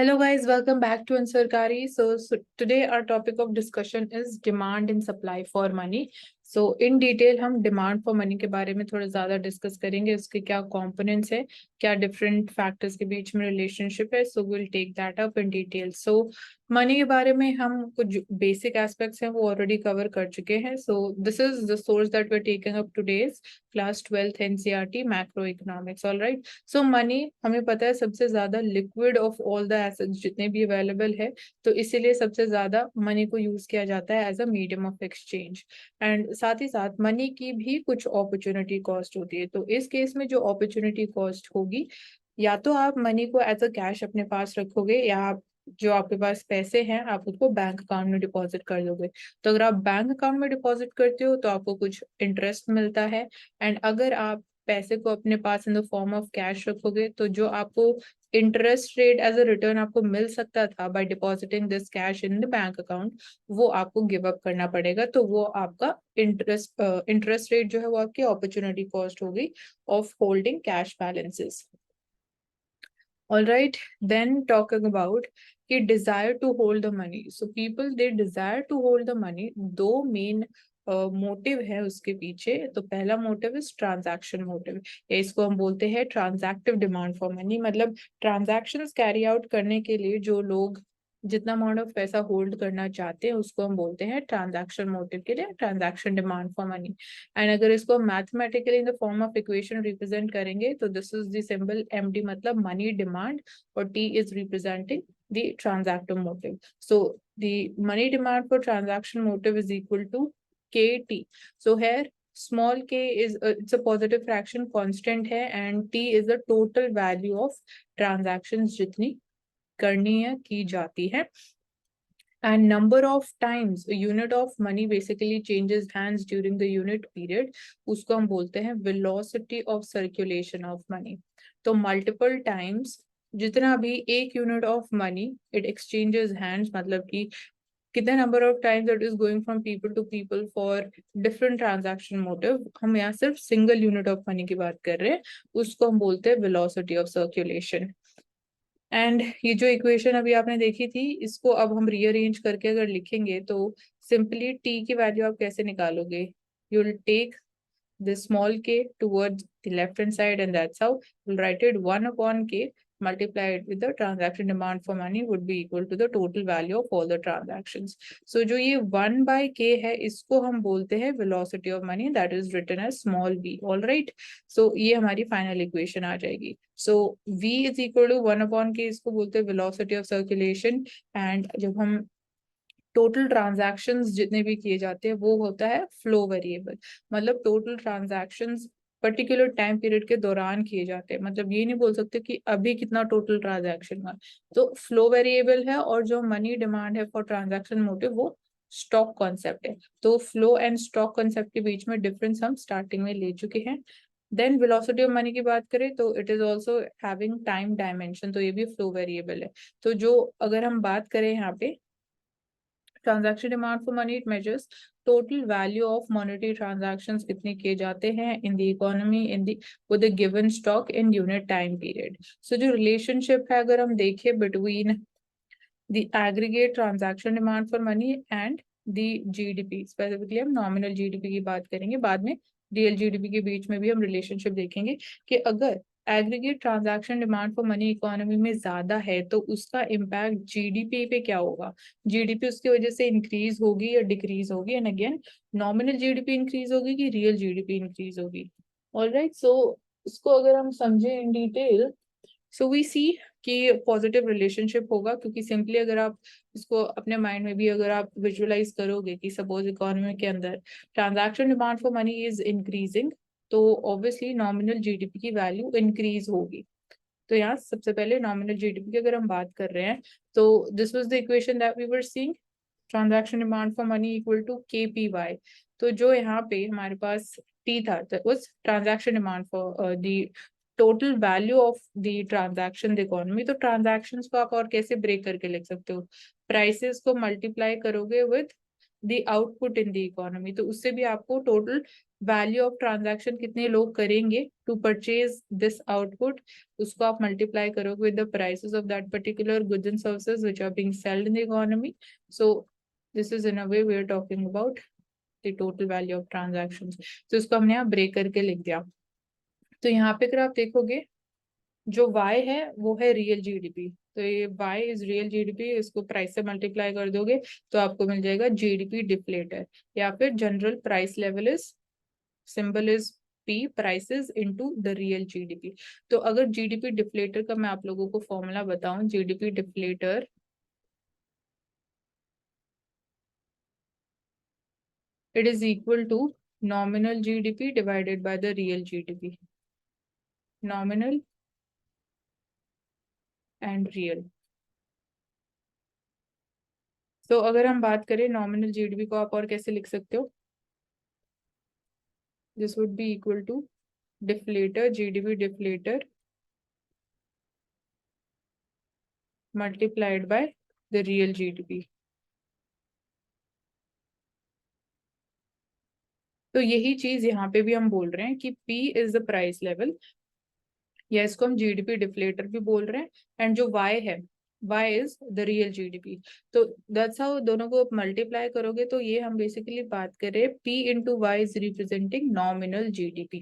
Hello guys, welcome back to Ansarkari. So today our topic of discussion is demand and supply for money. So in detail हम demand for money के बारे में थोड़ा ज़्यादा discuss करेंगे, उसके क्या components है, क्या different factors के बीच में relationship है. So we'll take that up in detail. So money के बारे में हम कुछ बेसिक एस्पेक्ट्स हैं वो ऑलरेडी कवर कर चुके हैं. So this is the source that we are taking up today's class 12th NCERT macroeconomics. Alright, so money हमें पता है सबसे ज्यादा liquid of all the assets जितने भी अवेलेबल है, तो इसीलिए सबसे ज्यादा मनी को यूज किया जाता है as a medium of exchange. And साथ ही साथ मनी की भी कुछ अपॉर्चुनिटी कॉस्ट होती है. तो इस केस में जो अपॉर्चुनिटी कॉस्ट होगी, या तो आप मनी को एज अ कैश अपने पास रखोगे, या आप जो आपके पास पैसे हैं आप उसको बैंक अकाउंट में डिपॉजिट कर दोगे. तो अगर आप बैंक अकाउंट में डिपॉजिट करते हो तो आपको कुछ इंटरेस्ट मिलता है. एंड अगर आप पैसे को अपने पास in the form of cash रखोगे तो जो आपको interest rate as a return आपको मिल सकता था by depositing this cash in the bank account, वो आपको गिव अप करना पड़ेगा. तो वो आपका इंटरेस्ट रेट जो है वो आपकी अपॉर्चुनिटी कॉस्ट होगी of holding cash balances. All right, then talking about कि desire to hold the money. So people they desire to hold the money. दो main मोटिव है उसके पीछे. तो पहला मोटिव इज ट्रांजैक्शन मोटिव, या इसको हम बोलते हैं ट्रांजैक्टिव डिमांड फॉर मनी. मतलब ट्रांजैक्शंस कैरी आउट करने के लिए जो लोग जितना अमाउंट ऑफ पैसा होल्ड करना चाहते हैं उसको हम बोलते हैं ट्रांजैक्शन मोटिव के लिए transaction demand for money. And अगर इसको mathematically in the form of equation represent करेंगे तो this is the symbol MD, मतलब मनी डिमांड, और T is representing the transactive motive. So the money demand for transaction motive is equal to KT. So here small k is it's a positive fraction constant है, and T is the total value of transactions जितनी करनी है की जाती है. And number of times a unit of money basically changes hands during the unit period, उसको हम बोलते हैं velocity of circulation of money. तो multiple times जितना भी एक unit of money it exchanges hands, मतलब कि कितने number of times it is going from people to people for different transaction motive. हम यहाँ सिर्फ सिंगल यूनिट ऑफ मनी की बात कर रहे हैं, उसको हम बोलते हैं वेलोसिटी ऑफ सर्कुलेशन. एंड ये जो इक्वेशन अभी आपने देखी थी, इसको अब हम रीअरेंज करके अगर लिखेंगे तो सिंपली टी की वैल्यू आप कैसे निकालोगे, you will take this small k towards the left hand side, and that's how we'll write it 1 upon k multiplied with the transaction demand for money would be equal to the total value of all the transactions. So जो ये 1 by k है इसको हम बोलते हैं velocity of money, that is written as small v. all right, so ये हमारी final equation आ जाएगी. So v is equal to 1 upon k, इसको बोलते हैं velocity of circulation. and जब हम टोटल ट्रांजैक्शंस जितने भी किए जाते हैं वो होता है फ्लो वेरिएबल. मतलब total transactions particular time period के दौरान किए जाते हैं. मतलब ये नहीं बोल सकते कि अभी कितना टोटल ट्रांजैक्शन हुआ. तो फ्लो वेरिएबल है, और जो मनी डिमांड है फॉर ट्रांजैक्शन मोटिव वो स्टॉक कॉन्सेप्ट है. तो फ्लो एंड स्टॉक कॉन्सेप्ट के बीच में डिफरेंस हम स्टार्टिंग में ले चुके हैं. देन वेलोसिटी ऑफ मनी की बात करें तो it is also having time dimension, तो ये भी फ्लो वेरिएबल है. तो जो अगर हम बात करें यहाँ पे transaction demand for money, it measures total value of monetary transactions कितने किए जाते हैं in the economy in the with a given stock in unit time period. So जो रिलेशनशिप है अगर हम देखें between the aggregate transaction demand for money and the GDP, specifically हम नॉमिनल जीडीपी की बात करेंगे, बाद में रियल जीडीपी के बीच में भी हम रिलेशनशिप देखेंगे कि अगर aggregate transaction demand for money economy में ज्यादा है तो उसका इम्पैक्ट जीडीपी पे क्या होगा. जीडीपी उसकी वजह से इंक्रीज होगी या डिक्रीज होगी, and again nominal GDP increase होगी कि रियल जीडीपी इंक्रीज होगी. ऑलराइट, सो इसको अगर हम समझें इन डिटेल, सो वी सी कि पॉजिटिव रिलेशनशिप होगा, क्योंकि सिंपली अगर आप इसको अपने माइंड में भी अगर आप विजुअलाइज करोगे कि सपोज इकोनॉमी के अंदर transaction demand for money is increasing, तो ऑब्वियसली नॉमिनल जीडीपी की वैल्यू इंक्रीज होगी. तो यहाँ सबसे पहले नॉमिनल जीडीपी की अगर हम बात कर रहे हैं तो this was the equation that we were seeing, transaction demand for money equal to KPY. तो जो यहाँ पे हमारे पास T था that was transaction demand for the total value of the transaction the economy. तो ट्रांजैक्शंस को आप और कैसे ब्रेक करके लिख सकते हो, प्राइसेस को मल्टीप्लाई करोगे with the output in the economy, तो उससे भी आपको टोटल वैल्यू ऑफ ट्रांजैक्शन कितने लोग करेंगे टू परचेज दिस आउटपुट, उसको आप मल्टीप्लाई करोगे with the prices of that particular goods and services which are being sold in the economy. So this is in a way we are talking about the total value of transactions. तो इसको हमने यहाँ break करके लिख दिया. तो यहाँ पे अगर आप देखोगे जो y है वो है रियल जीडीपी. तो ये y इज रियल जीडीपी, इसको प्राइस से मल्टीप्लाई कर दोगे तो आपको मिल जाएगा जीडीपी डिफ्लेटर, या फिर general price level is, symbol is p, prices into the real GDP. तो अगर जीडीपी डिफ्लेटर का मैं आप लोगों को फॉर्मूला बताऊं, GDP deflator it is equal to nominal GDP divided by the real GDP, nominal and real. तो अगर हम बात करें नॉमिनल जीडीपी को आप और कैसे लिख सकते हो, this would be equal to deflator, GDP deflator multiplied by the real GDP. तो यही चीज यहाँ पे भी हम बोल रहे हैं कि P is the price level, या इसको हम जीडीपी डिफ्लेटर भी बोल रहे हैं, एंड जो Y है Y is the real GDP. तो दैट्स हाउ दोनों को मल्टीप्लाई करोगे तो ये हम बेसिकली बात करें P into Y is representing nominal GDP.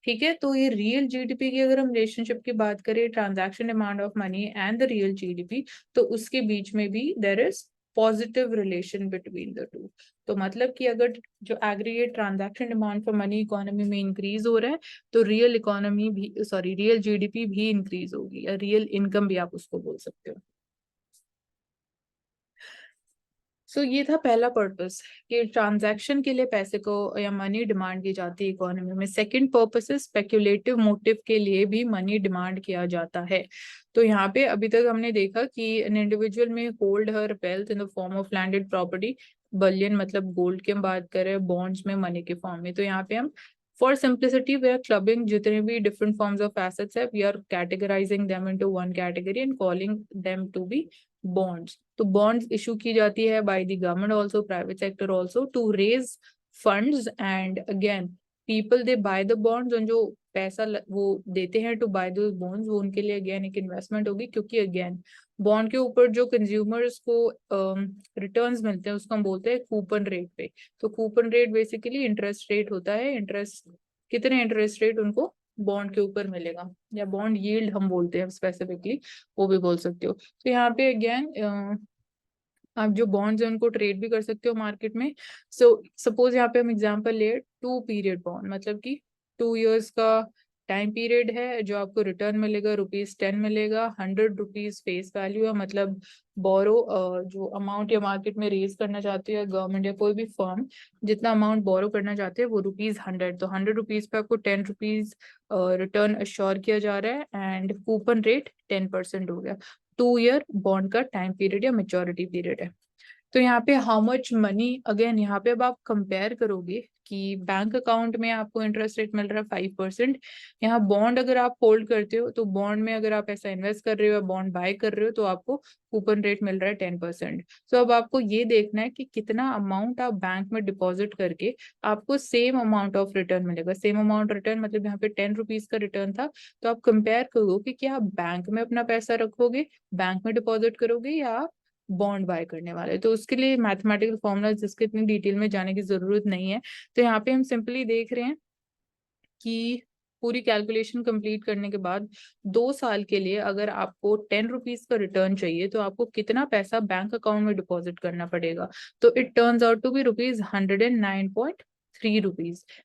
ठीक है. तो ये रियल जीडीपी की अगर हम रिलेशनशिप की बात करें, transaction demand of money and the real GDP, तो उसके बीच में भी there is positive relation between the two. तो मतलब कि अगर जो aggregate transaction demand for money economy में इंक्रीज हो रहा है, तो रियल इकोनॉमी भी, सॉरी, रियल जीडीपी भी इंक्रीज होगी, या रियल इनकम भी आप उसको बोल सकते हो. सो ये था पहला पर्पस कि ट्रांजैक्शन के लिए पैसे को या मनी डिमांड की जाती है इकोनॉमी में. सेकंड पर्पस है स्पेक्युलेटिव मोटिव के लिए भी मनी डिमांड किया जाता है. तो यहाँ पे अभी तक हमने देखा कि एन इंडिविजुअल में hold her wealth in the form of landed property, Baliyan मतलब गोल्ड की हम बात करें, बॉन्ड्स में मनी के फॉर्म में. तो यहाँ पे हम for simplicity we are clubbing जितने भी डिफरेंट फॉर्म्स ऑफ एसेट्स है, we are categorising them into one category and calling them to be bonds. तो बॉन्ड्स इशू की जाती है by the government also, private sector also, to raise funds, and again people they buy the bonds, और जो पैसा वो देते हैं टू बाय दो बॉन्ड्स, वो उनके लिए अगेन एक इन्वेस्टमेंट होगी, क्योंकि अगेन बॉन्ड के ऊपर जो कंज्यूमर्स को रिटर्न्स मिलते हैं उसको हम बोलते हैं कूपन रेट पे. तो coupon rate basically interest rate होता है, इंटरेस्ट कितने इंटरेस्ट रेट उनको बॉन्ड के ऊपर मिलेगा, या बॉन्ड यील्ड हम बोलते हैं स्पेसिफिकली, वो भी बोल सकते हो. तो यहाँ पे अगेन आप जो बॉन्ड्स हैं उनको ट्रेड भी कर सकते हो मार्केट में. सो सपोज यहाँ पे हम एग्जांपल ले, 2 पीरियड बॉन्ड, मतलब कि 2 years का टाइम पीरियड है, जो आपको रिटर्न मिलेगा ₹10 मिलेगा, ₹100 फेस वैल्यू है. मतलब बोरो जो अमाउंट या मार्केट में रेज करना चाहते हो, गवर्नमेंट या कोई भी फर्म जितना अमाउंट बोरो करना चाहते हैं वो ₹100, तो ₹100 पे आपको ₹10 रिटर्न अश्योर किया जा रहा है, एंड कूपन रेट 10% हो गया. 2 year बॉन्ड का टाइम पीरियड या मेच्योरिटी पीरियड है. तो यहाँ पे हाउ मच मनी, अगेन यहाँ पे अब आप कंपेयर करोगे कि बैंक अकाउंट में आपको इंटरेस्ट रेट मिल रहा है 5%, यहाँ बॉन्ड अगर आप होल्ड करते हो तो बॉन्ड में अगर आप पैसा इन्वेस्ट कर रहे हो या बॉन्ड बाय कर रहे हो तो आपको कूपन रेट मिल रहा है 10%. तो अब आपको ये देखना है कि कितना अमाउंट आप बैंक में डिपॉजिट करके आपको सेम अमाउंट ऑफ रिटर्न मिलेगा. सेम अमाउंट रिटर्न मतलब यहाँ पे ₹10 का रिटर्न था, तो आप कंपेयर करो कि क्या आप बैंक में अपना पैसा रखोगे, बैंक में डिपॉजिट करोगे, या बॉन्ड बाय करने वाले. तो उसके लिए मैथमेटिकल फॉर्मूला जिसके इतनी डिटेल में जाने की जरूरत नहीं है. तो यहाँ पे हम सिंपली देख रहे हैं कि पूरी कैलकुलेशन कंप्लीट करने के बाद 2 साल के लिए अगर आपको ₹10 का रिटर्न चाहिए तो आपको कितना पैसा बैंक अकाउंट में डिपॉजिट करना पड़ेगा. तो it turns out to be ₹109.3.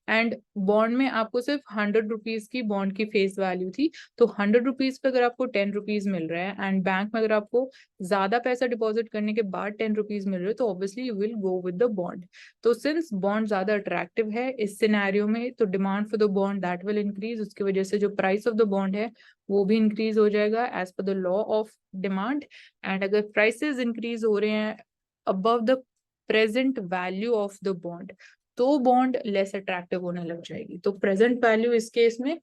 And bond में आपको सिर्फ ₹100 की बॉन्ड की फेस वैल्यू थी. तो ₹100 पे अगर आपको ₹10 मिल रहा है, एंड बैंक में अगर आपको ज्यादा पैसा डिपॉजिट करने के बाद ₹10 मिल रहे हो, तो obviously you will go with the bond. तो सिंस बॉन्ड ज्यादा अट्रैक्टिव है इस सिनेरियो में, तो demand for the bond that will increase, उसकी वजह से जो प्राइस ऑफ द बॉन्ड है वो भी इंक्रीज हो जाएगा as per the law of demand. And अगर प्राइसेस इंक्रीज हो रहे हैं above the present value of the bond, तो बॉन्ड लेस अट्रैक्टिव होने लग जाएगी. तो प्रेजेंट वैल्यू इस केस में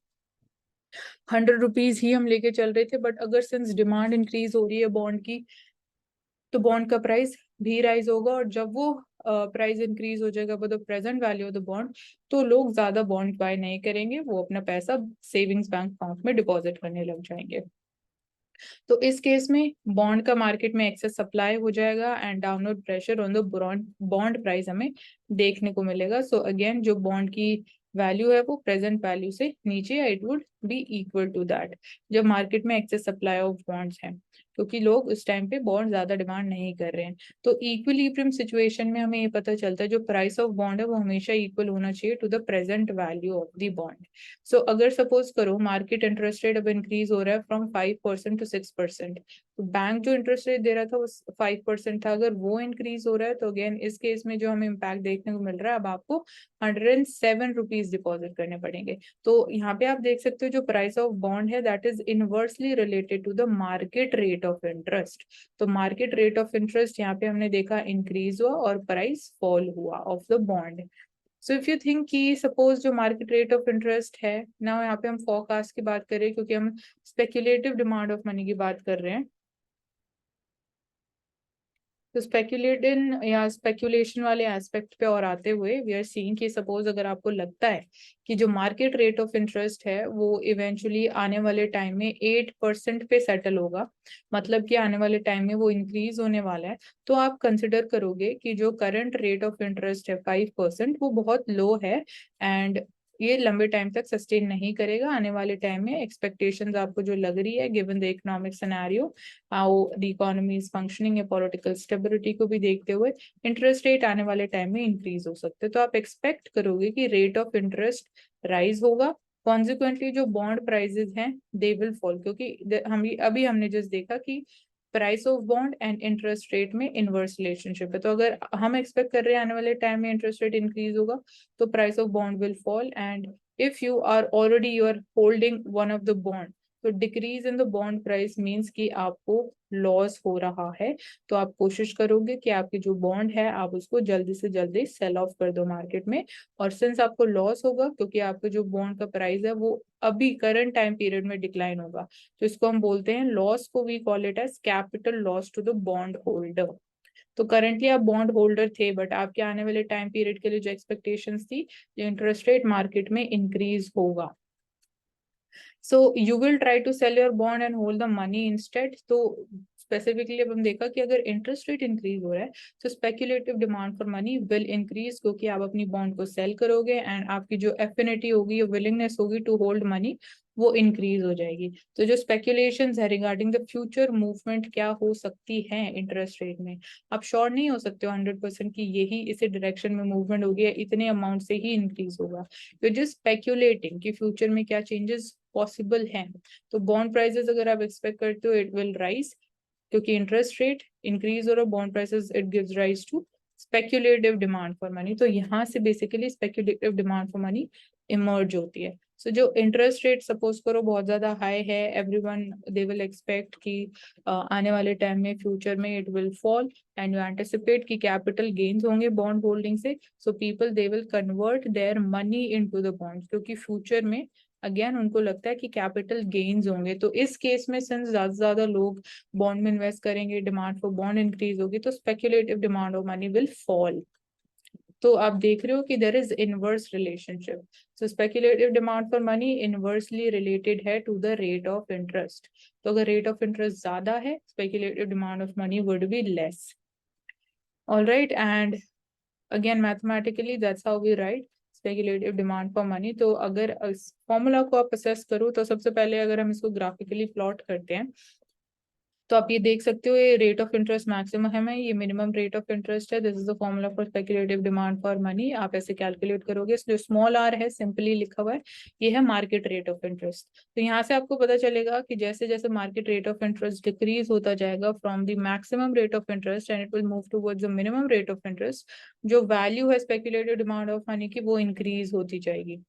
₹100 ही हम लेके चल रहे थे, बट अगर सिंस डिमांड इंक्रीज हो रही है बॉन्ड की, तो बॉन्ड का प्राइस भी राइज होगा, और जब वो प्राइस इंक्रीज हो जाएगा the present value of the bond, तो लोग ज्यादा बॉन्ड बाय नहीं करेंगे, वो अपना पैसा सेविंग्स बैंक अकाउंट में डिपॉजिट करने लग जाएंगे। तो इस केस में बॉन्ड का मार्केट में एक्सेस सप्लाई हो जाएगा and downward pressure on the bond price हमें देखने को मिलेगा। सो अगेन जो बॉन्ड की वैल्यू है वो प्रेजेंट वैल्यू से नीचे, it would be equal to that जब मार्केट में एक्सेस सप्लाई ऑफ बॉन्ड्स है, क्योंकि लोग उस टाइम पे बॉन्ड ज्यादा डिमांड नहीं कर रहे हैं। तो इक्विलिब्रियम सिचुएशन में हमें ये पता चलता है जो प्राइस ऑफ बॉन्ड है वो हमेशा इक्वल होना चाहिए to the present value of the bond. So अगर सपोज करो मार्केट इंटरेस्ट रेट अब इंक्रीज हो रहा है फ्रॉम 5% to 6%, तो बैंक जो इंटरेस्ट रेट दे रहा था वो 5% था, अगर वो इंक्रीज हो रहा है तो अगेन इस केस में जो हमें इम्पैक्ट देखने को मिल रहा है, अब आपको 107 रुपीज डिपॉजिट करने पड़ेंगे। तो यहाँ पे आप देख सकते हो जो प्राइस ऑफ बॉन्ड है that is inversely related to the market rate of interest. तो मार्केट रेट ऑफ इंटरेस्ट यहाँ पे हमने देखा इंक्रीज हुआ और प्राइस फॉल हुआ of the bond. So if you think कि सपोज जो मार्केट रेट ऑफ इंटरेस्ट है ना, यहाँ पे हम फोरकास्ट की बात करें क्योंकि हम स्पेक्यूलेटिव डिमांड ऑफ मनी की बात कर रहे हैं, तो स्पेक्यूलेटिव या स्पेक्यूलेशन वाले एस्पेक्ट पे और आते हुए वी आर सीइंग कि सपोज अगर आपको लगता है कि जो मार्केट रेट ऑफ इंटरेस्ट है वो इवेंचुअली आने वाले टाइम में 8% पे सेटल होगा, मतलब कि आने वाले टाइम में वो इंक्रीज होने वाला है, तो आप कंसिडर करोगे कि जो करंट रेट ऑफ इंटरेस्ट है 5% वो बहुत लो है एंड ये लंबे टाइम तक सस्टेन नहीं करेगा। आने वाले टाइम में एक्सपेक्टेशंस आपको जो लग रही है given the economic scenario, how the economy is functioning या पॉलिटिकल स्टेबिलिटी को भी देखते हुए इंटरेस्ट रेट आने वाले टाइम में इंक्रीज हो सकते हैं। तो आप एक्सपेक्ट करोगे कि रेट ऑफ इंटरेस्ट राइज होगा, कॉन्सिक्वेंटली जो बॉन्ड प्राइजेस हैं दे विल फॉल, क्योंकि हम अभी हमने जस्ट देखा कि price of bond and interest rate में इनवर्स रिलेशनशिप है। तो अगर हम एक्सपेक्ट कर रहे हैं आने वाले टाइम में इंटरेस्ट रेट इंक्रीज होगा तो price of bond will fall, and if you are already you are holding one of the bond, तो decrease in the bond price means कि आपको लॉस हो रहा है। तो आप कोशिश करोगे कि आपकी जो बॉन्ड है आप उसको जल्दी से जल्दी सेल ऑफ कर दो मार्केट में, और सिंस आपको लॉस होगा क्योंकि आपका जो बॉन्ड का प्राइस है वो अभी करंट टाइम पीरियड में डिक्लाइन होगा, तो इसको हम बोलते हैं लॉस को we call it as capital loss to the bond holder. तो करंटली आप बॉन्ड होल्डर थे बट आपके आने वाले टाइम पीरियड के लिए जो एक्सपेक्टेशंस थी, जो इंटरेस्ट रेट मार्केट में इंक्रीज होगा, so you will try to sell your bond and hold the money instead. तो स्पेसिफिकली अब हम देखा कि अगर इंटरेस्ट रेट इंक्रीज हो रहा है तो speculative demand for money will increase, क्योंकि आप अपनी बॉन्ड को सेल करोगे एंड आपकी जो एफिनिटी होगी, विलिंगनेस होगी टू होल्ड मनी, वो इंक्रीज हो जाएगी। तो जो स्पेक्यूलेशंस है रिगार्डिंग द फ्यूचर मूवमेंट क्या हो सकती है इंटरेस्ट रेट में, आप श्योर नहीं हो सकते हो 100% कि यही इसी डायरेक्शन में मूवमेंट होगी या इतने अमाउंट से ही इंक्रीज होगा। तो जस्ट स्पेक्यूलेटिंग कि फ्यूचर में क्या चेंजेस पॉसिबल है। तो बॉन्ड प्राइसेस अगर आप एक्सपेक्ट करते हो इट विल राइज, क्योंकि इंटरेस्ट रेट इंक्रीज और bond prices it gives rise to speculative demand for money. तो यहाँ से basically speculative demand for money emerge होती है। सो जो इंटरेस्ट रेट सपोज करो बहुत ज्यादा हाई है, एवरीवन दे विल एक्सपेक्ट कि आने वाले टाइम में फ्यूचर में it will fall and you anticipate कि कैपिटल गेन्स होंगे बॉन्ड होल्डिंग से, so people they will convert their money into the bonds, क्योंकि फ्यूचर में अगेन उनको लगता है कि कैपिटल गेन्स होंगे। तो इस केस में सिंस ज्यादा से ज्यादा लोग बॉन्ड में इन्वेस्ट करेंगे, डिमांड फॉर बॉन्ड इंक्रीज होगी, तो speculative demand of money will fall. तो आप देख रहे हो कि there is inverse relationship. So speculative demand for money inversely related है to the rate of interest. तो अगर रेट ऑफ इंटरेस्ट ज्यादा है speculative demand of money would be less. Alright, and again mathematically that's how we write speculative demand for money. तो अगर इस formula को आप असेस करो तो सबसे पहले अगर हम इसको ग्राफिकली प्लॉट करते हैं तो आप ये देख सकते हो ये रेट ऑफ इंटरेस्ट मैक्सिमम है, ये मिनिमम रेट ऑफ इंटरेस्ट है, this is the formula for speculative demand for money. आप ऐसे कैलकुलेट करोगे, जो स्मॉल आर है सिंपली लिखा हुआ है, ये है मार्केट रेट ऑफ इंटरेस्ट। तो यहाँ से आपको पता चलेगा कि जैसे जैसे market rate of interest decrease होता जाएगा from the maximum rate of interest and it will move towards the minimum rate of interest, जो वैल्यू है स्पेक्यूलेटिव डिमांड ऑफ मनी की वो इंक्रीज होती जाएगी।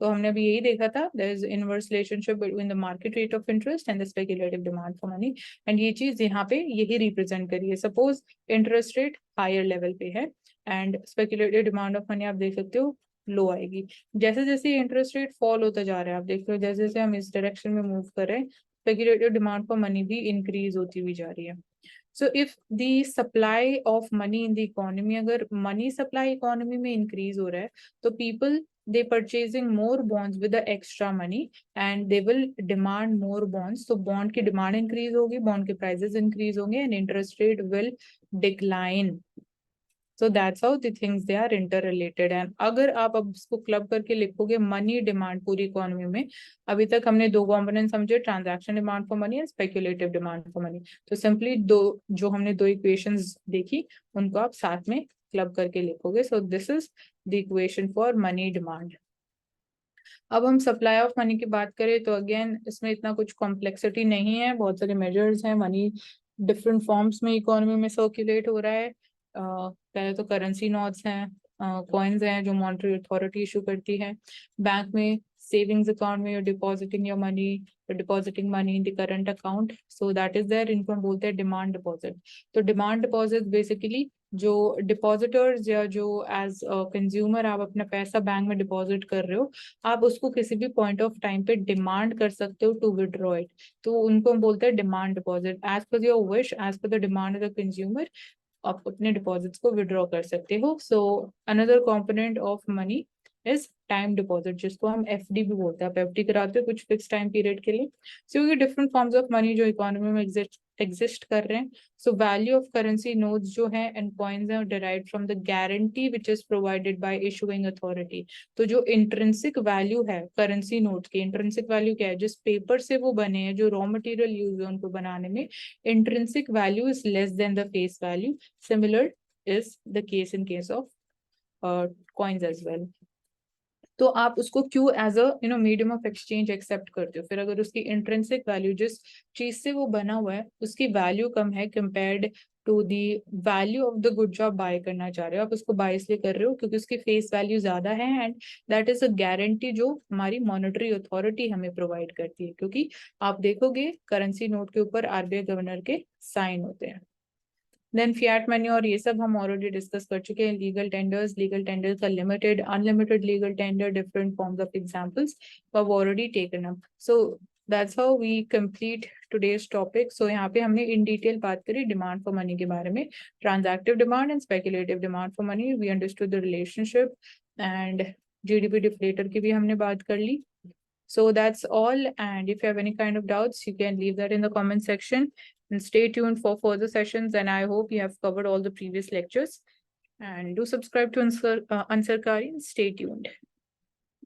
तो हमने अभी यही देखा था, there is inverse relationship between the market rate of interest and the speculative demand for money, and ये चीज यहाँ पे यही रिप्रेजेंट करी है। Suppose interest rate higher level पे है and speculative demand of money आप देख सकते हो लो आएगी। जैसे जैसे इंटरेस्ट रेट फॉल होता जा रहा है, आप देख रहे हो जैसे जैसे हम इस डायरेक्शन में मूव कर रहे हैं स्पेक्यूलेटिव डिमांड फॉर मनी भी इंक्रीज होती हुई जा रही है। So if the supply of money in the economy, अगर money supply economy में increase हो रहा है, तो people they purchasing more bonds with the extra money and they will demand more bonds. So bond की demand increase होगी, bond के prices increase होंगे and interest rate will decline. So that's how the things they are interrelated. And अगर आप अब इसको club करके लिखोगे मनी डिमांड पूरी इकोनॉमी में, अभी तक हमने दो कॉम्पोनेंट समझे, transaction demand for money and speculative demand for money. तो सिंपली दो जो हमने दो इक्वेशंस देखी उनको आप साथ में क्लब करके लिखोगे. सो this is the equation for money demand. अब हम सप्लाई ऑफ मनी की बात करें तो अगेन इसमें इतना कुछ कॉम्प्लेक्सिटी नहीं है, बहुत सारे मेजर्स हैं. मनी डिफरेंट फॉर्म्स में इकोनॉमी में सर्कुलेट हो रहा है. पहले तो करेंसी नोट्स हैं, कॉइन्स हैं जो मॉनेटरी अथॉरिटी इशू करती है. बैंक में सेविंग्स अकाउंट में depositing your money, depositing money in the current account, so that is there. इनको हम बोलते हैं डिमांड डिपॉजिट. तो डिमांड डिपॉजिट बेसिकली जो डिपॉजिटर्स या जो एज कंज्यूमर आप अपना पैसा बैंक में डिपॉजिट कर रहे हो, आप उसको किसी भी पॉइंट ऑफ टाइम पे डिमांड कर सकते हो टू विड्रॉ इट. तो उनको हम बोलते हैं demand deposit. As per your wish, as per the demand of the consumer, आप अपने डिपॉजिट्स को विड्रॉ कर सकते हो. So another component of money is time deposit, जिसको हम एफडी भी बोलते हैं. आप एफडी कराते हो कुछ फिक्स टाइम पीरियड के लिए. सो ये डिफरेंट फॉर्म्स ऑफ मनी जो इकोनॉमी में एग्जिस्ट कर रहे हैं. So value of currency notes जो है एंड कॉइन्स हैं derived from the guarantee which is provided by issuing authority. तो जो इंट्रिंसिक वैल्यू है करेंसी नोट की, इंट्रिंसिक वैल्यू क्या है? जिस पेपर से वो बने हैं, जो रॉ मटेरियल यूज है उनको बनाने में, intrinsic value is less than the face value. Similar is the case in case of coins as well. तो आप उसको क्यों as a medium of exchange accept करते हो? फिर अगर उसकी इंट्रिंसिक वैल्यू जिस चीज से वो बना हुआ है उसकी वैल्यू कम है compared to the value of the good जो आप बाय करना चाह रहे हो, आप उसको बाय इसलिए कर रहे हो क्योंकि उसकी फेस वैल्यू ज्यादा है and that is a guarantee जो हमारी मॉनेटरी अथॉरिटी हमें प्रोवाइड करती है. क्योंकि आप देखोगे करेंसी नोट के ऊपर आरबीआई गवर्नर के साइन होते हैं. देन फिएट मनी और ये सब हम ऑलरेडी डिस्कस कर चुके हैं. लीगल टेंडर्स का limited, unlimited legal tender, different forms of examples we have already taken up. So that's how we complete today's topic. So यहाँ पे हमने इन डिटेल बात करी डिमांड फॉर मनी के बारे में, transactive demand and speculative demand for money. We understood the relationship and GDP deflator की भी हमने बात कर ली. So that's all, and if you have any kind of doubts you can leave that in the comment section and stay tuned for further sessions. And I hope you have covered all the previous lectures, and do subscribe to Ansarkari and stay tuned.